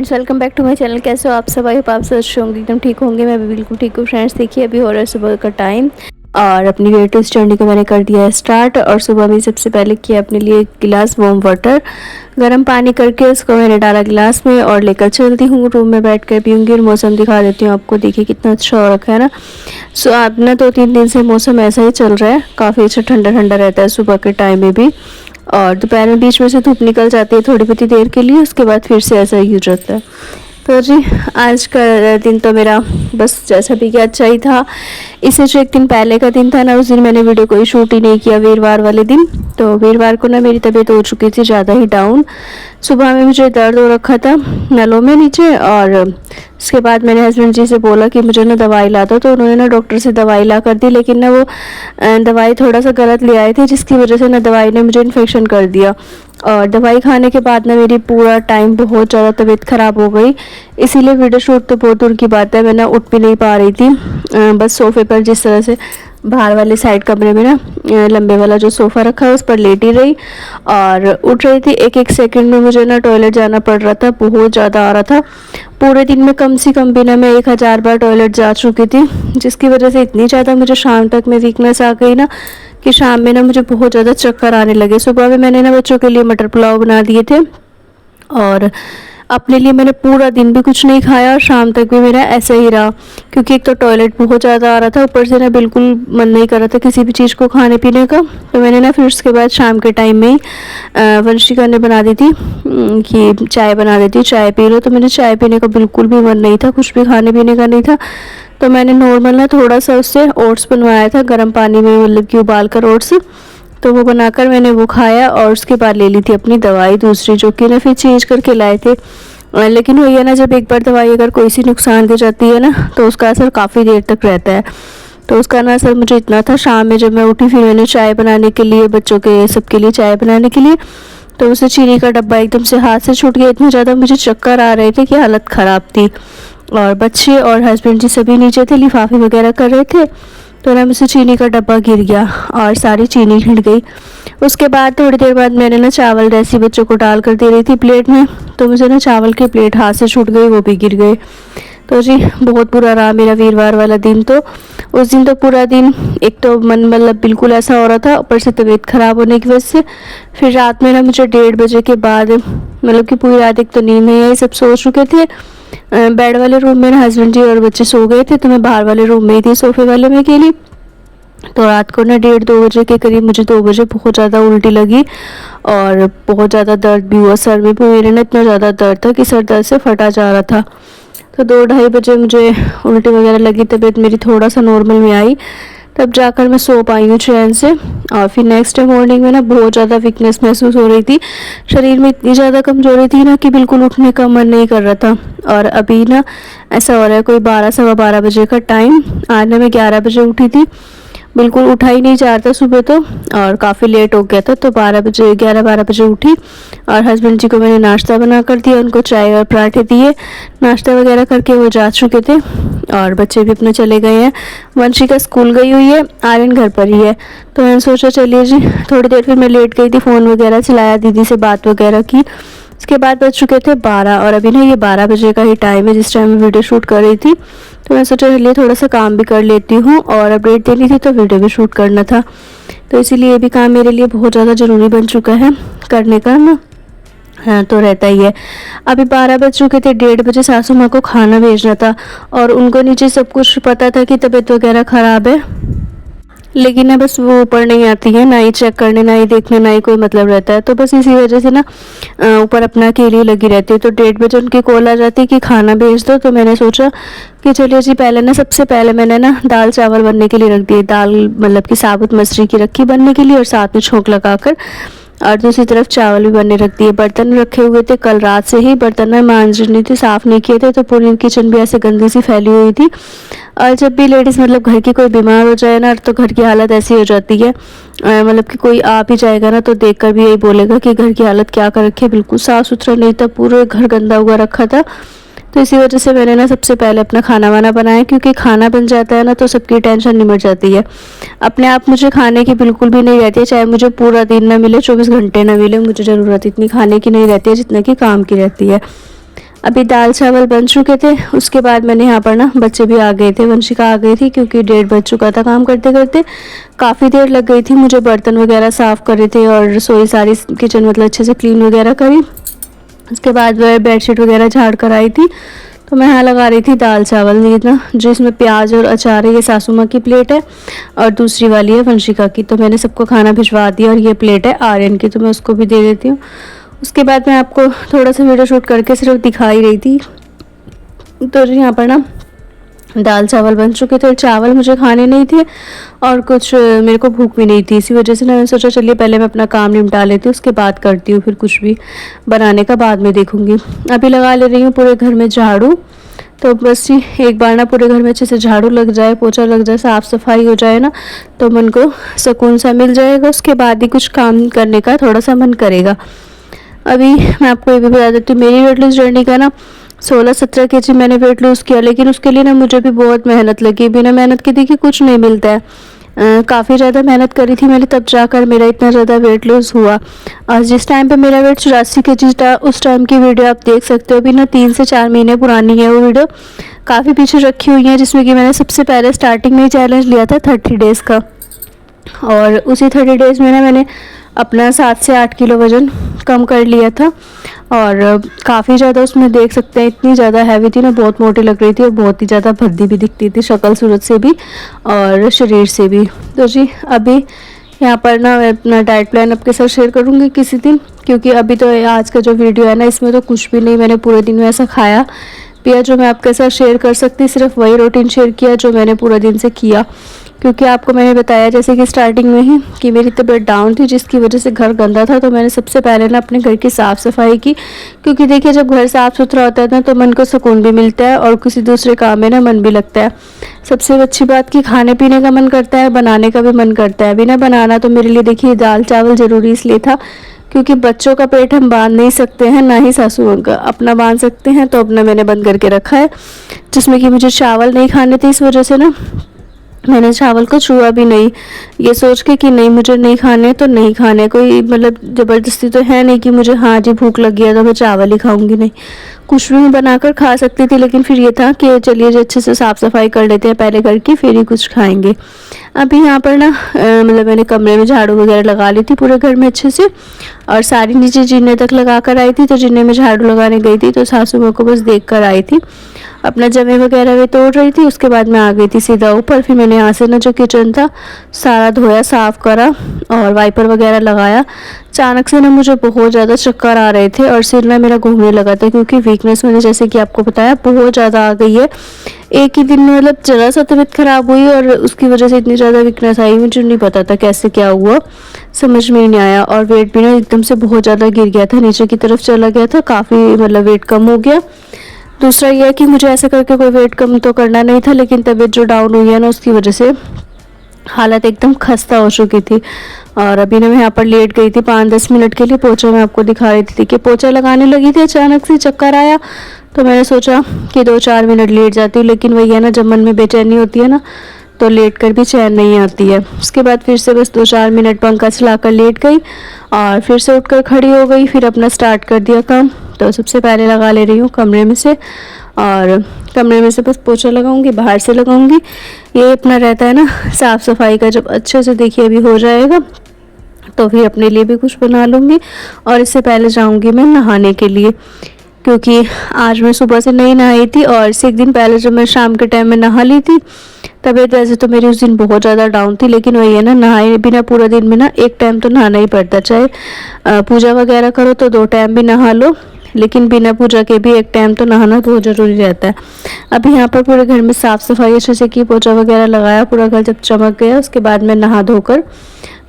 Friends, welcome back to my channel. कैसे हो आप सब? आई होप आप सब अच्छे होंगे, एकदम ठीक होंगे। मैं भी बिल्कुल ठीक हूँ। फ्रेंड्स देखिए, अभी हो रहा है सुबह का टाइम और अपनी लेटेस्ट जर्नी को मैंने कर दिया है स्टार्ट। और सुबह में सबसे पहले किया अपने लिए एक गिलास वार्म वाटर गर्म पानी करके उसको मैंने डाला गिलास में और लेकर चलती हूँ। रूम में बैठ कर पीऊँगी और मौसम दिखा देती हूँ आपको। देखिए कितना अच्छा हो रखा है ना। सो अब ना 2-3 दिन से मौसम ऐसा ही चल रहा है, काफ़ी अच्छा ठंडा ठंडा रहता है सुबह के टाइम में भी। और दोपहर में बीच में से धूप निकल जाती है थोड़ी बहुत देर के लिए, उसके बाद फिर से ऐसा ही हो जाता है। तो जी, आज का दिन तो मेरा बस जैसा भी कि अच्छा ही था। इससे जो एक दिन पहले का दिन था ना, उस दिन मैंने वीडियो कोई शूट ही नहीं किया, वीरवार वाले दिन। तो वीरवार को ना मेरी तबीयत हो चुकी थी ज़्यादा ही डाउन। सुबह में मुझे दर्द हो रखा था नलों में नीचे, और उसके बाद मैंने हस्बैंड जी से बोला कि मुझे ना दवाई ला दो। तो उन्होंने ना डॉक्टर से दवाई ला कर दी, लेकिन ना वो दवाई थोड़ा सा गलत ले आए थे, जिसकी वजह से ना दवाई ने मुझे इन्फेक्शन कर दिया। और दवाई खाने के बाद ना मेरी पूरा टाइम बहुत ज़्यादा तबीयत ख़राब हो गई। इसीलिए वीडियो शूट तो बहुत दूर की बात है, मैं ना उठ भी नहीं पा रही थी। बस सोफ़े पर जिस तरह से बाहर वाले साइड कमरे में ना लंबे वाला जो सोफ़ा रखा है उस पर लेटी रही और उठ रही थी। एक एक सेकंड में मुझे ना टॉयलेट जाना पड़ रहा था, बहुत ज़्यादा आ रहा था। पूरे दिन में कम से कम भी ना मैं 1000 बार टॉयलेट जा चुकी थी, जिसकी वजह से इतनी ज़्यादा मुझे शाम तक में वीकनेस आ गई ना कि शाम में ना मुझे बहुत ज़्यादा चक्कर आने लगे। सुबह में मैंने ना बच्चों के लिए मटर पुलाव बना दिए थे और अपने लिए मैंने पूरा दिन भी कुछ नहीं खाया और शाम तक भी मेरा ऐसा ही रहा, क्योंकि एक तो टॉयलेट बहुत ज़्यादा आ रहा था, ऊपर से ना बिल्कुल मन नहीं कर रहा था किसी भी चीज़ को खाने पीने का। तो मैंने ना फिर उसके बाद शाम के टाइम में ही वंशिका ने बना दी थी कि चाय बना देती, चाय पी लो। तो मुझे चाय पीने का बिल्कुल भी मन नहीं था, कुछ भी खाने पीने का नहीं था। तो मैंने नॉर्मल ना थोड़ा सा उससे ओट्स बनवाया था गर्म पानी में, मतलब कि उबाल कर ओट्स। तो वो बनाकर मैंने वो खाया और उसके बाद ले ली थी अपनी दवाई दूसरी, जो कि ना फिर चेंज करके लाए थे। लेकिन वही है ना, जब एक बार दवाई अगर कोई सी नुकसान दे जाती है ना, तो उसका असर काफ़ी देर तक रहता है। तो उसका ना असर मुझे इतना था, शाम में जब मैं उठी फिर मैंने चाय बनाने के लिए, बच्चों के सबके लिए चाय बनाने के लिए, तो उसे चीनी का डब्बा एकदम से हाथ से छूट गया। इतने ज़्यादा मुझे चक्कर आ रहे थे कि हालत ख़राब थी। और बच्चे और हस्बैंड जी सभी नीचे थे, लिफाफे वगैरह कर रहे थे। तो ना मुझसे चीनी का डब्बा गिर गया और सारी चीनी हिट गई। उसके बाद थोड़ी देर बाद मैंने ना चावल जैसी बच्चों को डाल कर दे रही थी प्लेट में, तो मुझे ना चावल की प्लेट हाथ से छूट गई, वो भी गिर गए। तो जी बहुत बुरा रहा मेरा वीरवार वाला दिन। तो उस दिन तो पूरा दिन एक तो मन मतलब बिल्कुल ऐसा हो रहा था, ऊपर से तबीयत ख़राब होने की वजह से फिर रात में ना मुझे 1:30 बजे के बाद मतलब कि पूरी रात एक तो नींद नहीं आई। सब सो चुके थे बेड वाले रूम में, ना हस्बैंड जी और बच्चे सो गए थे, तो मैं बाहर वाले रूम में ही थी सोफे वाले में अकेली। तो रात को ना 1:30-2 बजे के करीब मुझे 2 बजे बहुत ज़्यादा उल्टी लगी और बहुत ज़्यादा दर्द भी हुआ सर में भी। मेरे ना इतना ज़्यादा दर्द था कि सर दर्द से फटा जा रहा था। तो 2-2:30 बजे मुझे उल्टी वगैरह लगी, तबीयत मेरी थोड़ा सा नॉर्मल में आई, तब जाकर मैं सो पाई हूँ चैन से। और फिर नेक्स्ट डे मॉर्निंग में ना बहुत ज़्यादा वीकनेस महसूस हो रही थी, शरीर में इतनी ज़्यादा कमजोरी थी ना कि बिल्कुल उठने का मन नहीं कर रहा था। और अभी ना ऐसा हो रहा है कोई 12-12:15 बजे का टाइम, आज ना मैं 11 बजे उठी थी, बिल्कुल उठा ही नहीं जा रहा था सुबह तो, और काफ़ी लेट हो गया था। तो 11-12 बजे उठी और हस्बैंड जी को मैंने नाश्ता बना कर दिया, उनको चाय और पराठे दिए, नाश्ता वगैरह करके वो जा चुके थे और बच्चे भी अपने चले गए हैं। वंशिका स्कूल गई हुई है, आर्यन घर पर ही है। तो मैंने सोचा चलिए जी थोड़ी देर, फिर मैं लेट गई थी, फ़ोन वगैरह चलाया, दीदी से बात वगैरह की। उसके बाद बज चुके थे 12 और अभी ना ये 12 बजे का ही टाइम है जिस टाइम मैं वीडियो शूट कर रही थी। तो मैं सोचा चलिए थोड़ा सा काम भी कर लेती हूँ और अपडेट देनी थी, तो वीडियो भी शूट करना था। तो इसीलिए ये भी काम मेरे लिए बहुत ज़्यादा ज़रूरी बन चुका है करने का ना। हाँ, तो रहता ही है। अभी 12 बज चुके थे, 1:30 बजे सासू माँ को खाना भेजना था और उनको नीचे सब कुछ पता था कि तबीयत वगैरह ख़राब है, लेकिन ना बस वो ऊपर नहीं आती है, ना ही चेक करने, ना ही देखने, ना ही कोई मतलब रहता है। तो बस इसी वजह से ना ऊपर अपना अकेली लगी रहती है। तो 1:30 बजे उनकी कॉल आ जाती है कि खाना भेज दो। तो मैंने सोचा कि चलिए जी, पहले ना सबसे पहले मैंने ना दाल चावल बनने के लिए रख दिए, दाल मतलब कि साबुत मसूरी की रखी बनने के लिए और साथ में छोंक लगाकर, और दूसरी तरफ चावल भी बनने रख दिए। बर्तन रखे हुए थे कल रात से ही, बर्तन ना मांज नहीं थे, साफ़ नहीं किए थे, तो पूरी किचन भी ऐसे गंदी सी फैली हुई थी। और जब भी लेडीज़ मतलब घर की कोई बीमार हो जाए ना, तो घर की हालत ऐसी हो जाती है, मतलब कि कोई आ भी जाएगा ना तो देखकर भी यही बोलेगा कि घर की हालत क्या कर रखी है, बिल्कुल साफ़ सुथरा नहीं था, पूरे घर गंदा हुआ रखा था। तो इसी वजह से मैंने ना सबसे पहले अपना खाना वाना बनाया, क्योंकि खाना बन जाता है ना तो सबकी टेंशन निमट जाती है। अपने आप मुझे खाने की बिल्कुल भी नहीं रहती है, चाहे मुझे पूरा दिन ना मिले, 24 घंटे ना मिले, मुझे ज़रूरत इतनी खाने की नहीं रहती है जितना कि काम की रहती है। अभी दाल चावल बन चुके थे। उसके बाद मैंने यहाँ पर ना, बच्चे भी आ गए थे, वंशिका आ गई थी क्योंकि 1:30 बज चुका था। काम करते करते काफ़ी देर लग गई थी मुझे। बर्तन वगैरह साफ़ करे थे और रसोई सारी किचन मतलब अच्छे से क्लीन वगैरह करी। उसके बाद वह बेडशीट वगैरह झाड़ कर आई थी। तो मैं यहाँ लगा रही थी दाल चावल, ये ना जो इसमें प्याज और अचार है, ये सासू माँ की प्लेट है और दूसरी वाली है वंशिका की। तो मैंने सबको खाना भिजवा दिया और ये प्लेट है आर्यन की, तो मैं उसको भी दे देती हूँ। उसके बाद मैं आपको थोड़ा सा वीडियो शूट करके सिर्फ दिखा ही रही थी। तो यहाँ पर ना दाल चावल बन चुके थे। चावल मुझे खाने नहीं थे और कुछ मेरे को भूख भी नहीं थी, इसी वजह से ना मैंने सोचा चलिए पहले मैं अपना काम निपटा लेती हूँ, उसके बाद करती हूँ, फिर कुछ भी बनाने का बाद में देखूँगी। अभी लगा ले रही हूँ पूरे घर में झाड़ू। तो बस ही एक बार ना पूरे घर में अच्छे से झाड़ू लग जाए, पोछा लग जाए, साफ़ सफाई हो जाए ना, तो मन को सुकून सा मिल जाएगा। उसके बाद ही कुछ काम करने का थोड़ा सा मन करेगा। अभी मैं आपको ये भी बता देती हूँ, मेरी वेट लॉस जर्नी का ना 16-17 kg मैंने वेट लॉस किया, लेकिन उसके लिए ना मुझे भी बहुत मेहनत लगी। बिना मेहनत के देखिए कुछ नहीं मिलता है। काफ़ी ज़्यादा मेहनत करी थी मैंने, तब जाकर मेरा इतना ज़्यादा वेट लॉस हुआ। और जिस टाइम पे मेरा वेट 84 kg था, उस टाइम की वीडियो आप देख सकते हो। अभी ना 3 से 4 महीने पुरानी है वो वीडियो, काफ़ी पीछे रखी हुई है, जिसमें कि मैंने सबसे पहले स्टार्टिंग में ही चैलेंज लिया था 30 डेज़ का। और उसी 30 डेज़ में ना मैंने अपना 7 से 8 किलो वज़न कम कर लिया था। और काफ़ी ज़्यादा उसमें देख सकते हैं, इतनी ज़्यादा हैवी थी ना, बहुत मोटी लग रही थी और बहुत ही ज़्यादा भद्दी भी दिखती थी, शक्ल सूरत से भी और शरीर से भी। तो जी अभी यहाँ पर ना मैं अपना डाइट प्लान आपके साथ शेयर करूँगी किसी दिन, क्योंकि अभी तो आज का जो वीडियो है ना, इसमें तो कुछ भी नहीं मैंने पूरे दिन में ऐसा खाया पिया जो मैं आपके साथ शेयर कर सकती। सिर्फ वही रूटीन शेयर किया जो मैंने पूरा दिन से किया, क्योंकि आपको मैंने बताया जैसे कि स्टार्टिंग में ही कि मेरी तबीयत डाउन थी, जिसकी वजह से घर गंदा था। तो मैंने सबसे पहले ना अपने घर की साफ़ सफाई की, क्योंकि देखिए जब घर साफ़ सुथरा होता है ना, तो मन को सुकून भी मिलता है और किसी दूसरे काम में ना मन भी लगता है। सबसे अच्छी बात कि खाने पीने का मन करता है, बनाने का भी मन करता है। बिना बनाना तो मेरे लिए देखिए दाल चावल ज़रूरी इसलिए था क्योंकि बच्चों का पेट हम बांध नहीं सकते हैं, ना ही सासू माँ का अपना बांध सकते हैं। तो अपना मैंने बंद करके रखा है, जिसमें कि मुझे चावल नहीं खाने थे, इस वजह से ना मैंने चावल को छुआ भी नहीं, ये सोच के कि नहीं मुझे नहीं खाने तो नहीं खाने। कोई मतलब ज़बरदस्ती तो है नहीं कि मुझे हाँ जी भूख लग गया तो मैं चावल ही खाऊंगी, नहीं, कुछ भी मैं बनाकर खा सकती थी। लेकिन फिर ये था कि चलिए जो अच्छे से साफ़ सफाई कर लेते हैं पहले करके, फिर ही कुछ खाएंगे। अभी यहाँ पर ना मतलब मैंने कमरे में झाड़ू वगैरह लगा ली थी पूरे घर में अच्छे से, और सारी नीचे जीने तक लगा कर आई थी। तो जीने में झाड़ू लगाने गई थी तो सासू माँ को बस देख कर आई थी, अपना जमे वगैरह वे तोड़ रही थी। उसके बाद मैं आ गई थी सीधा ऊपर। फिर मैंने यहाँ से ना जो किचन था सारा धोया, साफ़ करा और वाइपर वगैरह लगाया। अचानक से ना मुझे बहुत ज़्यादा चक्कर आ रहे थे और सिर ना मेरा घूमने लगा था, क्योंकि वीकनेस मैंने जैसे कि आपको बताया बहुत ज़्यादा आ गई है। एक ही दिन में मतलब ज़रा सा तबीयत ख़राब हुई और उसकी वजह से इतनी ज़्यादा वीकनेस आई, मुझे नहीं पता था कैसे क्या हुआ, समझ में ही नहीं आया। और वेट भी ना एकदम से बहुत ज़्यादा गिर गया था, नीचे की तरफ चला गया था, काफ़ी मतलब वेट कम हो गया। दूसरा यह है कि मुझे ऐसा करके कोई वेट कम तो करना नहीं था, लेकिन तबीयत जो डाउन हुई है ना, उसकी वजह से हालत एकदम खस्ता हो चुकी थी। और अभी ना मैं यहाँ पर लेट गई थी 5-10 मिनट के लिए। पोछा मैं आपको दिखा रही थी कि पोछा लगाने लगी थी, अचानक से चक्कर आया। तो मैंने सोचा कि 2-4 मिनट लेट जाती हूँ, लेकिन वही है ना, जब मन में बेचैनी होती है ना, तो लेट कर भी चैन नहीं आती है। उसके बाद फिर से बस 2-4 मिनट पंखा चलाकर लेट गई और फिर से उठकर खड़ी हो गई, फिर अपना स्टार्ट कर दिया काम। तो सबसे पहले लगा ले रही हूँ कमरे में से, और कमरे में से बस पोछा लगाऊंगी, बाहर से लगाऊंगी। ये अपना रहता है ना साफ़ सफाई का, जब अच्छे से देखिए अभी हो जाएगा तो फिर अपने लिए भी कुछ बना लूँगी। और इससे पहले जाऊँगी मैं नहाने के लिए, क्योंकि आज मैं सुबह से नहीं नहाई थी और इससे एक दिन पहले जब मैं शाम के टाइम में नहा ली थी। तबीयत वैसे तो मेरी उस दिन बहुत ज़्यादा डाउन थी, लेकिन वही है ना, नहाए बिना पूरा दिन में ना एक टाइम तो नहाना ही पड़ता, चाहे पूजा वगैरह करो तो 2 टाइम भी नहा लो, लेकिन बिना पूजा के भी एक टाइम तो नहाना बहुत ज़रूरी रहता है। अभी यहाँ पर पूरे घर में साफ़ सफाई अच्छे से की, पोछा वगैरह लगाया, पूरा घर जब चमक गया उसके बाद मैं नहा धोकर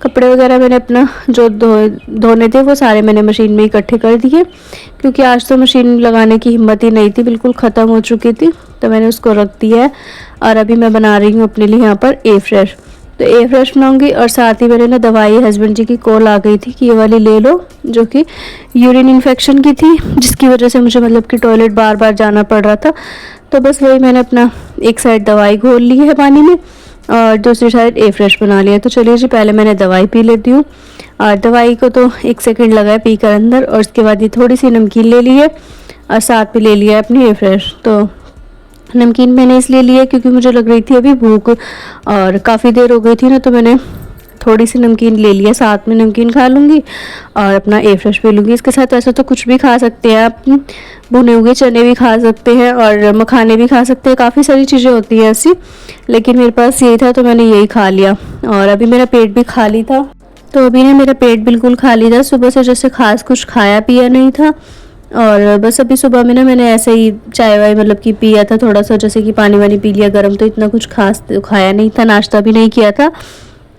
कपड़े वगैरह मैंने अपना जो धोने थे वो सारे मैंने मशीन में इकट्ठे कर दिए, क्योंकि आज तो मशीन लगाने की हिम्मत ही नहीं थी, बिल्कुल ख़त्म हो चुकी थी। तो मैंने उसको रख दिया है और अभी मैं बना रही हूँ अपने लिए यहाँ पर ए फ्रेश। तो ए फ्रेश बनाऊंगी और साथ ही मैंने ना दवाई, हस्बैंड जी की कॉल आ गई थी कि ये वाली ले लो, जो कि यूरिन इन्फेक्शन की थी, जिसकी वजह से मुझे मतलब कि टॉयलेट बार बार जाना पड़ रहा था। तो बस वही मैंने अपना एक साइड दवाई घोल ली है पानी में और दूसरी साइड ए फ्रेश बना लिया। तो चलिए जी पहले मैंने दवाई पी लेती हूँ। और दवाई को तो 1 सेकंड लगा है पी कर अंदर, और उसके बाद ये थोड़ी सी नमकीन ले ली है और साथ में ले लिया अपनी एयर फ्रेश। तो नमकीन मैंने इसलिए लिया क्योंकि मुझे लग रही थी अभी भूख, और काफ़ी देर हो गई थी ना, तो मैंने थोड़ी सी नमकीन ले लिया। साथ में नमकीन खा लूँगी और अपना एयर फ्रेश पी लूँगी। इसके साथ वैसे तो कुछ भी खा सकते हैं आप, भुने हुए चने भी खा सकते हैं और मखाने भी खा सकते हैं, काफ़ी सारी चीज़ें होती हैं ऐसी, लेकिन मेरे पास यही था तो मैंने यही खा लिया। और अभी मेरा पेट भी खाली था, तो अभी ना मेरा पेट बिल्कुल खाली था। सुबह से जैसे खास कुछ खाया पिया नहीं था, और बस अभी सुबह में ना मैंने ऐसे ही चाय वाय मतलब कि पिया था थोड़ा सा, जैसे कि पानी वानी पी लिया गर्म, तो इतना कुछ खास तो खाया नहीं था, नाश्ता भी नहीं किया था।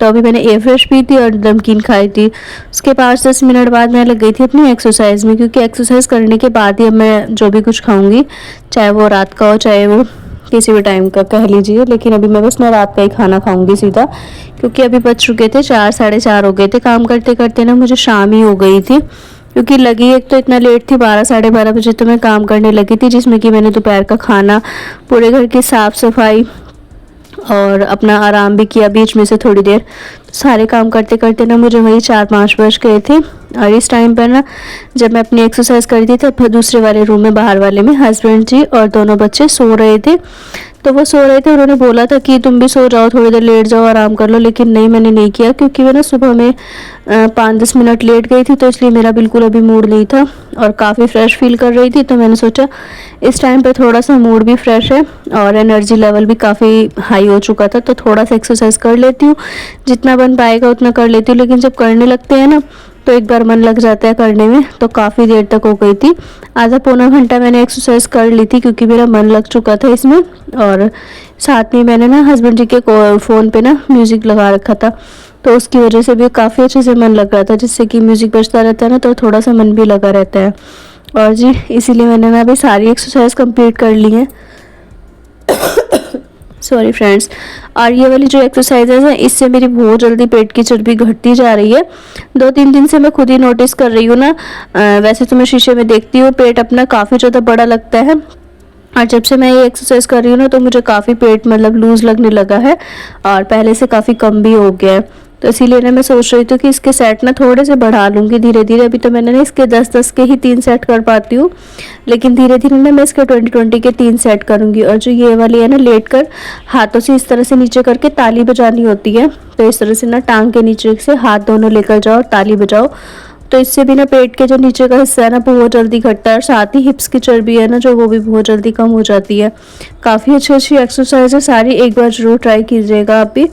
तो अभी मैंने एयर फ्रेश पी थी और नमकीन खाई थी। उसके 5-10 मिनट बाद मैं लग गई थी अपनी एक्सरसाइज में, क्योंकि एक्सरसाइज करने के बाद ही अब मैं जो भी कुछ खाऊंगी, चाहे वो रात का हो चाहे वो किसी भी टाइम का कह लीजिए, लेकिन अभी मैं बस मैं रात का ही खाना खाऊंगी सीधा, क्योंकि अभी बज चुके थे 4, साढ़े 4 हो गए थे। काम करते करते ना मुझे शाम ही हो गई थी, क्योंकि लगी एक तो इतना लेट थी, 12, साढ़े 12 बजे तो मैं काम करने लगी थी, जिसमें कि मैंने दोपहर का खाना, पूरे घर की साफ़ सफाई और अपना आराम भी किया बीच में से थोड़ी देर। तो सारे काम करते करते ना मुझे वही 4-5 बज गए थे। और इस टाइम पर ना जब मैं अपनी एक्सरसाइज कर रही थी, तब दूसरे वाले रूम में, बाहर वाले में, हस्बैंड जी और दोनों बच्चे सो रहे थे। तो वो सो रहे थे, उन्होंने बोला था कि तुम भी सो जाओ, थोड़ी देर लेट जाओ, आराम कर लो, लेकिन नहीं, मैंने नहीं किया, क्योंकि मैं ना सुबह में 5-10 मिनट लेट गई थी, तो इसलिए मेरा बिल्कुल अभी मूड नहीं था और काफ़ी फ्रेश फील कर रही थी। तो मैंने सोचा इस टाइम पे थोड़ा सा मूड भी फ्रेश है और एनर्जी लेवल भी काफ़ी हाई हो चुका था, तो थोड़ा सा एक्सरसाइज कर लेती हूँ, जितना बन पाएगा उतना कर लेती हूँ। लेकिन जब करने लगते हैं ना तो एक बार मन लग जाता है करने में, तो काफ़ी देर तक हो गई थी, आधा पौना घंटा मैंने एक्सरसाइज कर ली थी, क्योंकि मेरा मन लग चुका था इसमें। और साथ में मैंने ना हस्बैंड जी के फ़ोन पे ना म्यूज़िक लगा रखा था, तो उसकी वजह से भी काफ़ी अच्छे से मन लग रहा था, जिससे कि म्यूज़िक बजता रहता है ना, तो थोड़ा सा मन भी लगा रहता है। और जी इसीलिए मैंने ना अभी सारी एक्सरसाइज कंप्लीट कर ली है। Sorry friends. और ये वाली जो एक्सरसाइजेज है, इससे मेरी बहुत जल्दी पेट की चर्बी घटती जा रही है। 2-3 दिन से मैं खुद ही नोटिस कर रही हूँ ना। वैसे तो मैं शीशे में देखती हूँ, पेट अपना काफ़ी ज़्यादा बड़ा लगता है, और जब से मैं ये एक्सरसाइज कर रही हूँ ना, तो मुझे काफ़ी पेट मतलब लूज़ लगने लगा है और पहले से काफ़ी कम भी हो गया है। तो इसीलिए ना मैं सोच रही थी कि इसके सेट ना थोड़े से बढ़ा लूँगी धीरे धीरे। अभी तो मैंने ना इसके 10-10 के ही 3 सेट कर पाती हूँ, लेकिन धीरे धीरे ना मैं इसके 20-20 के 3 सेट करूँगी। और जो ये वाली है ना, लेट कर हाथों से इस तरह से नीचे करके ताली बजानी होती है, तो इस तरह से ना टांग के नीचे से हाथ दोनों लेकर जाओ और ताली बजाओ। तो इससे भी ना पेट के जो नीचे का हिस्सा है ना, बहुत जल्दी घटता है, और साथ ही हिप्स की चर्बी है ना जो, वो भी बहुत जल्दी कम हो जाती है। काफ़ी अच्छी अच्छी एक्सरसाइज है सारी, एक बार जरूर ट्राई कीजिएगा आप भी।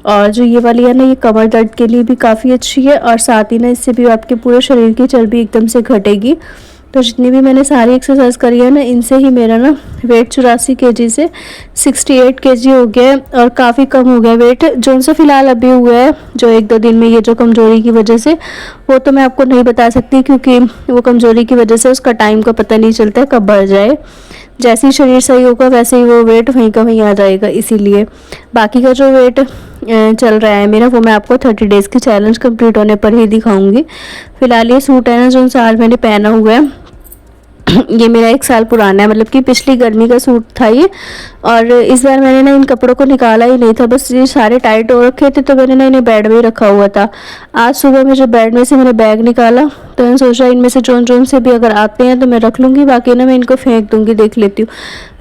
और जो ये वाली है ना, ये कमर दर्द के लिए भी काफ़ी अच्छी है, और साथ ही ना इससे भी आपके पूरे शरीर की चर्बी एकदम से घटेगी। तो जितनी भी मैंने सारी एक्सरसाइज करी है ना, इनसे ही मेरा ना वेट 84 kg से 68 kg हो गया है, और काफ़ी कम हो गया वेट, जो उनसे फ़िलहाल अभी हुआ है, जो 1-2 दिन में, ये जो कमज़ोरी की वजह से, वो तो मैं आपको नहीं बता सकती, क्योंकि वो कमज़ोरी की वजह से उसका टाइम का पता नहीं चलता है कब बढ़ जाए। जैसे ही शरीर सही होगा वैसे ही वो वेट वहीं का वहीं आ जाएगा। इसीलिए बाकी का जो वेट चल रहा है मेरा, वो मैं आपको 30 डेज़ की चैलेंज कंप्लीट होने पर ही दिखाऊंगी। फिलहाल ये सूट है ना जो साल मैंने पहना हुआ है, ये मेरा 1 साल पुराना है, मतलब कि पिछली गर्मी का सूट था ये। और इस बार मैंने ना इन कपड़ों को निकाला ही नहीं था, बस ये सारे टाइट हो रखे थे, तो मैंने ना इन्हें बेड में ही रखा हुआ था। आज सुबह में जब बेड में से मैंने बैग निकाला, तो मैंने सोचा इनमें से जोन जोन से भी अगर आते हैं तो मैं रख लूँगी, बाकी ना मैं इनको फेंक दूँगी, देख लेती हूँ।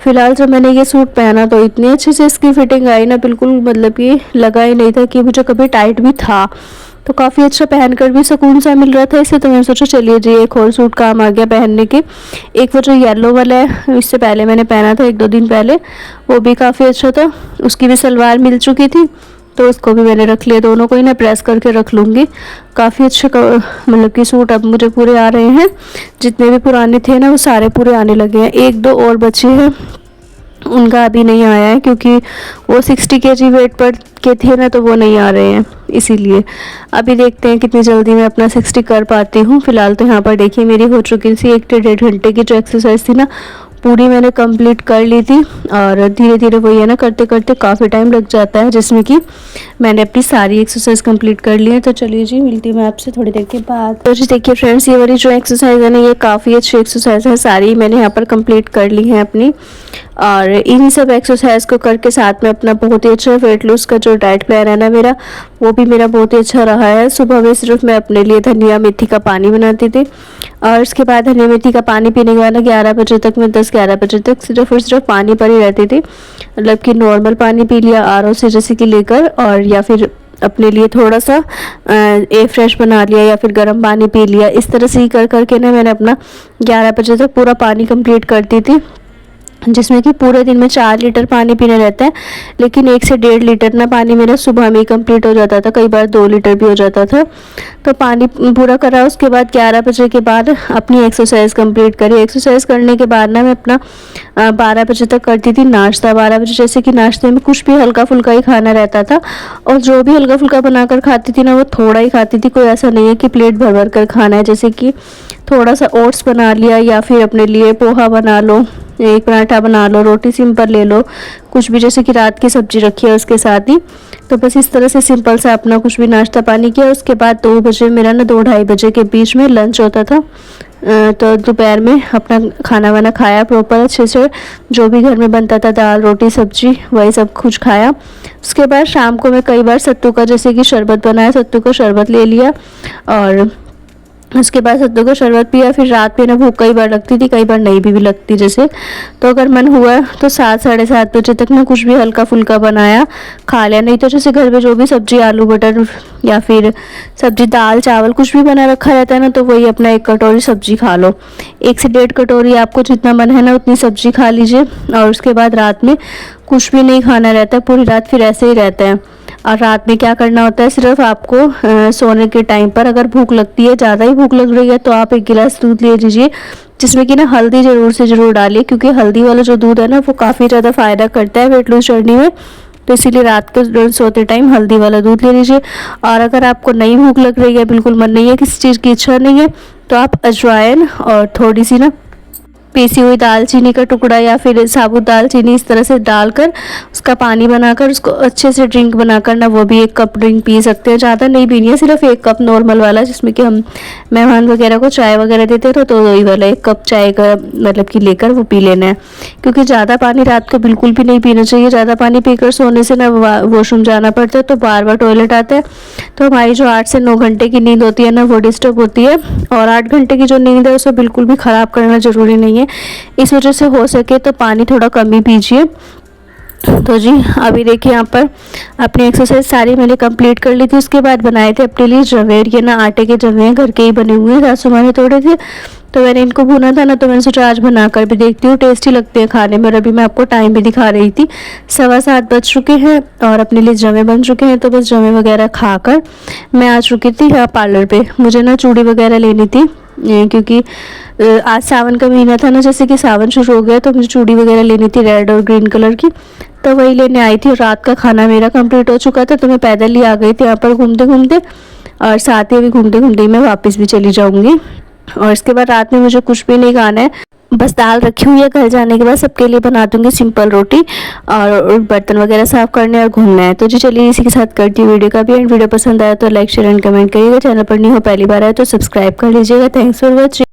फिलहाल जब मैंने ये सूट पहना तो इतनी अच्छे से इसकी फिटिंग आई ना, बिल्कुल मतलब कि लगा ही नहीं था कि मुझे कभी टाइट भी था। तो काफ़ी अच्छा, पहनकर भी सुकून सा मिल रहा था इससे। तो मैंने सोचा चलिए जी एक और सूट काम आ गया पहनने के। एक वो जो येलो वाला है, इससे पहले मैंने पहना था 1-2 दिन पहले, वो भी काफ़ी अच्छा था, उसकी भी सलवार मिल चुकी थी, तो उसको भी मैंने रख लिया। दोनों को ही ना प्रेस करके रख लूँगी। काफ़ी अच्छे मतलब कि सूट अब मुझे पूरे आ रहे हैं, जितने भी पुराने थे ना वो सारे पूरे आने लगे हैं। 1-2 और बचे हैं, उनका अभी नहीं आया है, क्योंकि वो 60 kg वेट पर के थे ना, तो वो नहीं आ रहे हैं। इसीलिए अभी देखते हैं कितनी जल्दी मैं अपना 60 कर पाती हूँ। फिलहाल तो यहाँ पर देखिए मेरी हो चुकी थी 1 से 1.5 घंटे की जो एक्सरसाइज थी ना, पूरी मैंने कंप्लीट कर ली थी। और धीरे धीरे वही है ना, करते करते काफ़ी टाइम लग जाता है, जिसमें कि मैंने अपनी सारी एक्सरसाइज कंप्लीट कर ली है। तो चलिए जी मिलती हूँ मैं आपसे थोड़ी देर के बाद। तो जी देखिए फ्रेंड्स, ये वाली जो एक्सरसाइज है ना, ये काफ़ी अच्छी एक्सरसाइज है, सारी मैंने यहाँ पर कंप्लीट कर ली है अपनी। और इन सब एक्सरसाइज को करके साथ में अपना बहुत ही अच्छा वेट लूज का जो डाइट प्लान है ना मेरा, वो भी मेरा बहुत ही अच्छा रहा है। सुबह में सिर्फ मैं अपने लिए धनिया मेथी का पानी बनाती थी और उसके बाद धनिया मेथी का पानी पीने के बाद 11 बजे तक मैं 10-11 बजे तक सिर्फ और सिर्फ पानी पर ही रहती थी। मतलब कि नॉर्मल पानी पी लिया आरओ से जैसे कि लेकर, और या फिर अपने लिए थोड़ा सा ए फ्रेश बना लिया या फिर गर्म पानी पी लिया। इस तरह से ही कर करके ना मैंने अपना 11 बजे तक पूरा पानी कंप्लीट करती थी, जिसमें कि पूरे दिन में 4 लीटर पानी पीना रहता है। लेकिन 1 से 1.5 लीटर ना पानी मेरा सुबह में ही कंप्लीट हो जाता था, कई बार 2 लीटर भी हो जाता था। तो पानी पूरा करा, उसके बाद 11 बजे के बाद अपनी एक्सरसाइज कंप्लीट करी। एक्सरसाइज करने के बाद ना मैं अपना 12 बजे तक करती थी नाश्ता। 12 बजे जैसे कि नाश्ते में कुछ भी हल्का फुल्का ही खाना रहता था, और जो भी हल्का फुल्का बनाकर खाती थी ना वो थोड़ा ही खाती थी। कोई ऐसा नहीं है कि प्लेट भर भर कर खाना है। जैसे कि थोड़ा सा ओट्स बना लिया या फिर अपने लिए पोहा बना लो, एक पराठा बना लो, रोटी सिंपल ले लो, कुछ भी, जैसे कि रात की सब्जी रखी है उसके साथ ही। तो बस इस तरह से सिंपल सा अपना कुछ भी नाश्ता पानी किया। उसके बाद 2 बजे मेरा ना 2-2:30 बजे के बीच में लंच होता था। तो दोपहर में अपना खाना वाना खाया प्रॉपर अच्छे से, जो भी घर में बनता था, दाल रोटी सब्जी, वही सब कुछ खाया। उसके बाद शाम को मैं कई बार सत्तू का जैसे कि शरबत बनाया, सत्तू का शरबत ले लिया, और उसके बाद सत्तू का शरबत पिया। फिर रात में ना भूख कई बार लगती थी, कई बार नहीं भी लगती जैसे, तो अगर मन हुआ तो 7-7:30 बजे तक मैं कुछ भी हल्का फुल्का बनाया खा लिया। नहीं तो जैसे घर में जो भी सब्जी, आलू मटर या फिर सब्जी, दाल चावल कुछ भी बना रखा रहता है ना, तो वही अपना 1 कटोरी सब्जी खा लो। 1 से 1.5 कटोरी, आपको जितना मन है ना उतनी सब्जी खा लीजिए। और उसके बाद रात में कुछ भी नहीं खाना रहता है, पूरी रात फिर ऐसे ही रहता है। और रात में क्या करना होता है, सिर्फ आपको सोने के टाइम पर अगर भूख लगती है, ज़्यादा ही भूख लग रही है, तो आप 1 गिलास दूध ले लीजिए, जिसमें कि ना हल्दी ज़रूर डालिए, क्योंकि हल्दी वाला जो दूध है ना वो काफ़ी ज़्यादा फ़ायदा करता है वेट लूज जर्नी में। तो इसीलिए रात को सोते टाइम हल्दी वाला दूध ले लीजिए। और अगर आपको नहीं भूख लग रही है, बिल्कुल मन नहीं है, किसी चीज़ की इच्छा नहीं है, तो आप अजवाइन और थोड़ी सी ना पीसी हुई दालचीनी का टुकड़ा या फिर साबुत दालचीनी इस तरह से डालकर उसका पानी बनाकर उसको अच्छे से ड्रिंक बनाकर ना वो भी 1 कप ड्रिंक पी सकते हैं। ज़्यादा नहीं पीनी है, सिर्फ 1 कप नॉर्मल वाला, जिसमें कि हम मेहमान वगैरह को चाय वगैरह देते थे, तो वही वाला 1 कप चाय का मतलब कि लेकर वो पी लेना है। क्योंकि ज़्यादा पानी रात को बिल्कुल भी नहीं पीना चाहिए। ज़्यादा पानी पीकर सोने से ना वॉशरूम जाना पड़ता है, तो बार बार टॉयलेट आता है, तो हमारी जो 8 से 9 घंटे की नींद होती है ना वो डिस्टर्ब होती है। और 8 घंटे की जो नींद है उसे बिल्कुल भी ख़राब करना ज़रूरी नहीं है। इस वजह से हो सके तो पानी थोड़ा कम ही पीजिए। तो जी अभी देखिए यहाँ पर अपनी एक्सरसाइज सारी मैंने कंप्लीट कर ली थी। उसके बाद बनाए थे अपने लिए जवे, ये ना आटे के जवे हैं, घर के ही बने हुए हैं, सासू माँ ने तोड़े थे, तो मैंने इनको भुना था ना, तो मैंने सोचा आज बनाकर भी देखती हूँ, टेस्टी लगते हैं खाने में। और अभी मैं आपको टाइम भी दिखा रही थी, 7:15 बज चुके हैं और अपने लिए जवे बन चुके हैं। तो बस जवे वगैरह खाकर मैं आ चुकी थी यहाँ पार्लर पे। मुझे ना चूड़ी वगैरह लेनी थी, क्योंकि आज सावन का महीना था ना, जैसे कि सावन शुरू हो गया, तो मुझे चूड़ी वगैरह लेनी थी रेड और ग्रीन कलर की, तो वही लेने आई थी। और रात का खाना मेरा कंप्लीट हो चुका था, तो मैं पैदल ही आ गई थी यहाँ पर घूमते घूमते, और साथ ही अभी घूमते घूमते मैं वापस भी चली जाऊँगी। और इसके बाद रात में मुझे कुछ भी नहीं खाना है, बस दाल रखी हुई है, घर जाने के बाद सबके लिए बना दूंगी सिंपल रोटी, और बर्तन वगैरह साफ करने और घूमना है। तो जी चलिए इसी के साथ करती हूँ वीडियो का भी एंड। वीडियो पसंद आया तो लाइक शेयर एंड कमेंट करिएगा। चैनल पर नहीं हो पहली बार आए तो सब्सक्राइब कर लीजिएगा। Thanks for watching.